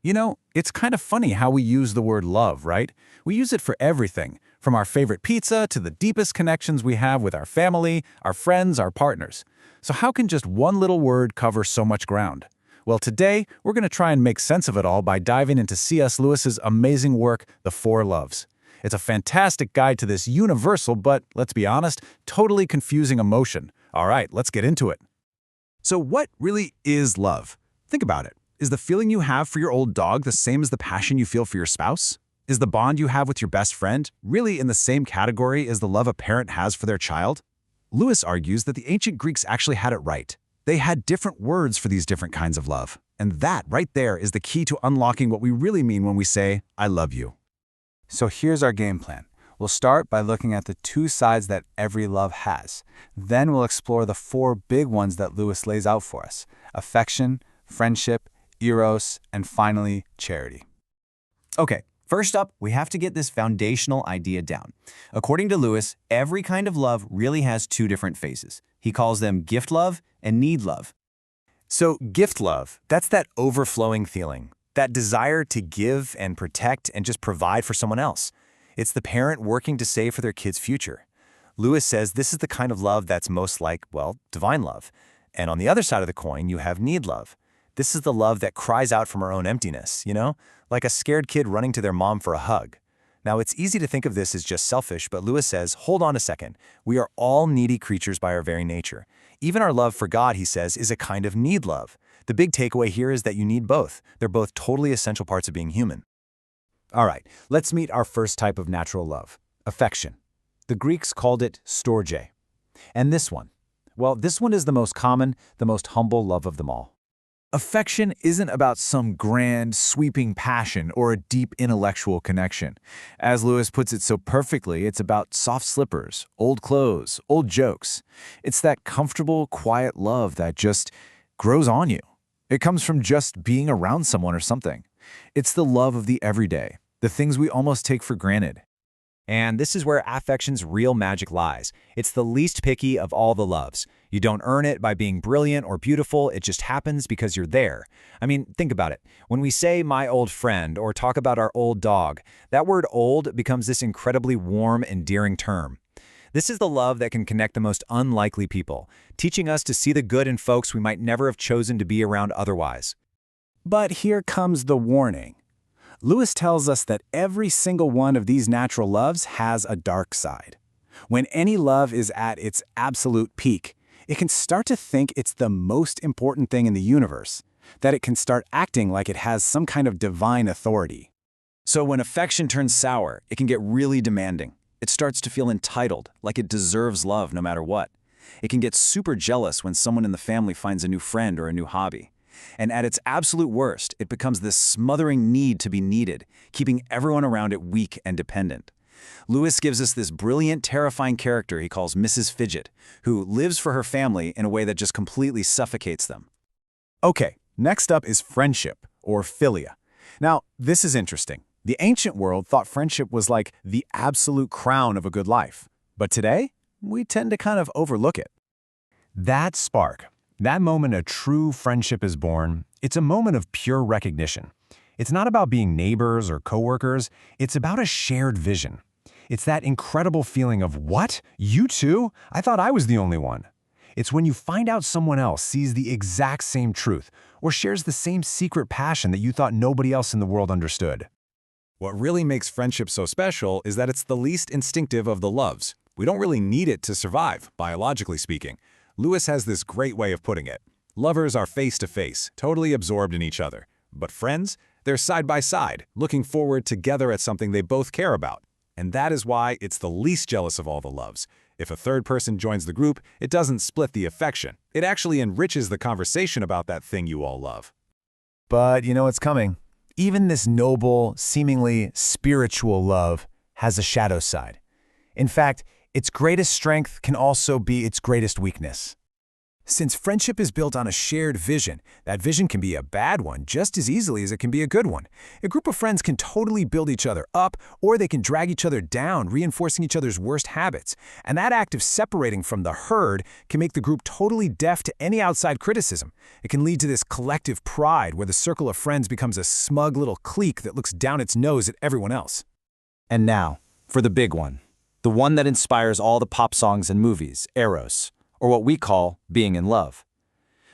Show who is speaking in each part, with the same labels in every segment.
Speaker 1: It's kind of funny how we use the word love, right? We use it for everything, from our favorite pizza to the deepest connections we have with our family, our friends, our partners. So how can just one little word cover so much ground? Well, today, we're going to try and make sense of it all by diving into C.S. Lewis's amazing work, The Four Loves. It's a fantastic guide to this universal but, let's be honest, totally confusing emotion. All right, let's get into it. So what really is love? Think about it. Is the feeling you have for your old dog the same as the passion you feel for your spouse? Is the bond you have with your best friend really in the same category as the love a parent has for their child? Lewis argues that the ancient Greeks actually had it right. They had different words for these different kinds of love. And that right there is the key to unlocking what we really mean when we say, I love you.
Speaker 2: So here's our game plan. We'll start by looking at the two sides that every love has. Then we'll explore the four big ones that Lewis lays out for us: affection, friendship, Eros, and finally, charity.
Speaker 3: Okay, first up, we have to get this foundational idea down. According to Lewis, every kind of love really has two different phases. He calls them gift love and need love.
Speaker 4: So gift love, that's that overflowing feeling, that desire to give and protect and just provide for someone else. It's the parent working to save for their kid's future. Lewis says this is the kind of love that's most like, well, divine love. And on the other side of the coin, you have need love. This is the love that cries out from our own emptiness, like a scared kid running to their mom for a hug. Now, it's easy to think of this as just selfish, but Lewis says, hold on a second. We are all needy creatures by our very nature. Even our love for God, he says, is a kind of need love. The big takeaway here is that you need both. They're both totally essential parts of being human.
Speaker 1: All right, let's meet our first type of natural love, affection. The Greeks called it storge. And this one? Well, this one is the most common, the most humble love of them all. Affection isn't about some grand, sweeping passion or a deep intellectual connection. As Lewis puts it so perfectly, it's about soft slippers, old clothes, old jokes. It's that comfortable, quiet love that just grows on you. It comes from just being around someone or something. It's the love of the everyday, the things we almost take for granted.
Speaker 4: And this is where affection's real magic lies. It's the least picky of all the loves. You don't earn it by being brilliant or beautiful, it just happens because you're there. I mean, think about it. When we say my old friend or talk about our old dog, that word old becomes this incredibly warm, endearing term. This is the love that can connect the most unlikely people, teaching us to see the good in folks we might never have chosen to be around otherwise.
Speaker 1: But here comes the warning. Lewis tells us that every single one of these natural loves has a dark side. When any love is at its absolute peak, it can start to think it's the most important thing in the universe, that it can start acting like it has some kind of divine authority. So when affection turns sour, it can get really demanding. It starts to feel entitled, like it deserves love no matter what. It can get super jealous when someone in the family finds a new friend or a new hobby. And at its absolute worst, it becomes this smothering need to be needed, keeping everyone around it weak and dependent. Lewis gives us this brilliant, terrifying character he calls Mrs. Fidget, who lives for her family in a way that just completely suffocates them. Okay, next up is friendship, or philia. Now, this is interesting. The ancient world thought friendship was like the absolute crown of a good life. But today, we tend to kind of overlook it.
Speaker 5: That spark, that moment a true friendship is born, it's a moment of pure recognition. It's not about being neighbors or coworkers, it's about a shared vision. It's that incredible feeling of, what? You too? I thought I was the only one. It's when you find out someone else sees the exact same truth or shares the same secret passion that you thought nobody else in the world understood.
Speaker 6: What really makes friendship so special is that it's the least instinctive of the loves. We don't really need it to survive, biologically speaking. Lewis has this great way of putting it. Lovers are face-to-face, totally absorbed in each other. But friends, they're side by side, looking forward together at something they both care about. And that is why it's the least jealous of all the loves. If a third person joins the group, it doesn't split the affection. It actually enriches the conversation about that thing you all love.
Speaker 5: But you know what's coming. Even this noble, seemingly spiritual love has a shadow side. In fact, its greatest strength can also be its greatest weakness.
Speaker 1: Since friendship is built on a shared vision, that vision can be a bad one just as easily as it can be a good one. A group of friends can totally build each other up, or they can drag each other down, reinforcing each other's worst habits. And that act of separating from the herd can make the group totally deaf to any outside criticism. It can lead to this collective pride where the circle of friends becomes a smug little clique that looks down its nose at everyone else.
Speaker 2: And now, for the big one. The one that inspires all the pop songs and movies, Eros, or what we call being in love.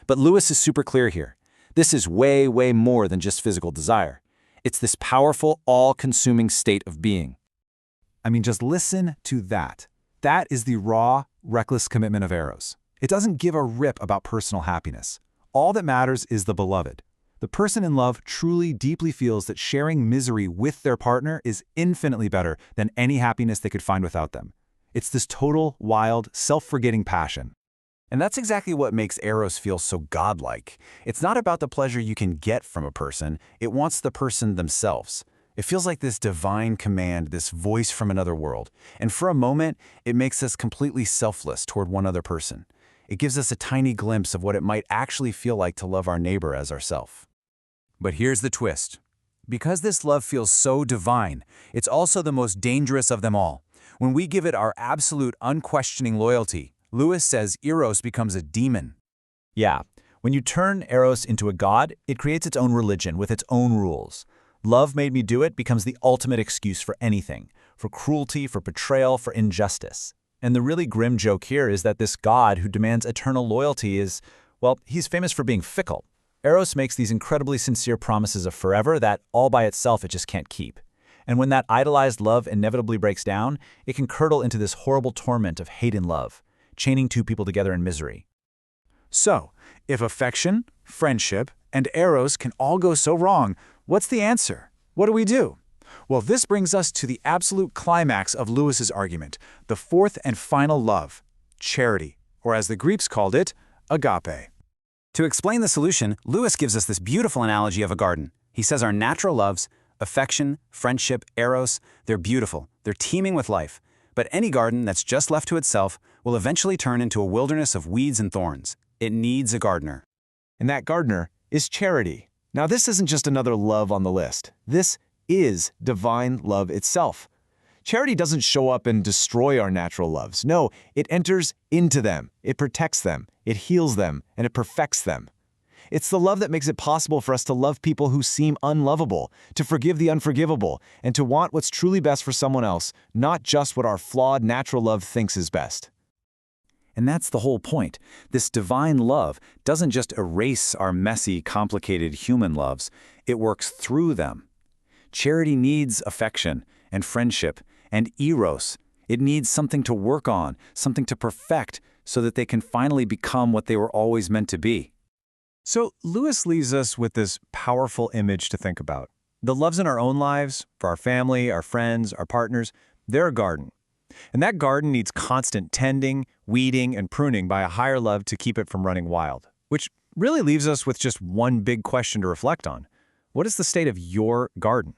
Speaker 2: But Lewis is super clear here. This is way, way more than just physical desire. It's this powerful, all-consuming state of being.
Speaker 6: I mean, just listen to that. That is the raw, reckless commitment of Eros. It doesn't give a rip about personal happiness. All that matters is the beloved. The person in love truly, deeply feels that sharing misery with their partner is infinitely better than any happiness they could find without them. It's this total, wild, self-forgetting passion.
Speaker 1: And that's exactly what makes Eros feel so godlike. It's not about the pleasure you can get from a person, it wants the person themselves. It feels like this divine command, this voice from another world. And for a moment, it makes us completely selfless toward one other person. It gives us a tiny glimpse of what it might actually feel like to love our neighbor as ourselves. But here's the twist. Because this love feels so divine, it's also the most dangerous of them all. When we give it our absolute, unquestioning loyalty, Lewis says Eros becomes a demon.
Speaker 4: Yeah, when you turn Eros into a god, it creates its own religion with its own rules. Love made me do it becomes the ultimate excuse for anything, for cruelty, for betrayal, for injustice. And the really grim joke here is that this god who demands eternal loyalty is, well, he's famous for being fickle. Eros makes these incredibly sincere promises of forever that all by itself it just can't keep. And when that idolized love inevitably breaks down, it can curdle into this horrible torment of hate and love, chaining two people together in misery.
Speaker 1: So, if affection, friendship, and Eros can all go so wrong, what's the answer? What do we do? Well, this brings us to the absolute climax of Lewis's argument, the fourth and final love, charity, or as the Greeks called it, agape. To explain the solution, Lewis gives us this beautiful analogy of a garden. He says our natural loves, affection, friendship, Eros, they're beautiful, they're teeming with life. But any garden that's just left to itself will eventually turn into a wilderness of weeds and thorns. It needs a gardener.
Speaker 6: And that gardener is charity. Now, this isn't just another love on the list. This is divine love itself. Charity doesn't show up and destroy our natural loves. No, it enters into them, it protects them, it heals them, and it perfects them. It's the love that makes it possible for us to love people who seem unlovable, to forgive the unforgivable, and to want what's truly best for someone else, not just what our flawed natural love thinks is best.
Speaker 1: And that's the whole point. This divine love doesn't just erase our messy, complicated human loves, it works through them. Charity needs affection and friendship and Eros. It needs something to work on, something to perfect, so that they can finally become what they were always meant to be.
Speaker 6: So Lewis leaves us with this powerful image to think about. The loves in our own lives, for our family, our friends, our partners, they're a garden. And that garden needs constant tending, weeding, and pruning by a higher love to keep it from running wild. Which really leaves us with just one big question to reflect on. What is the state of your garden?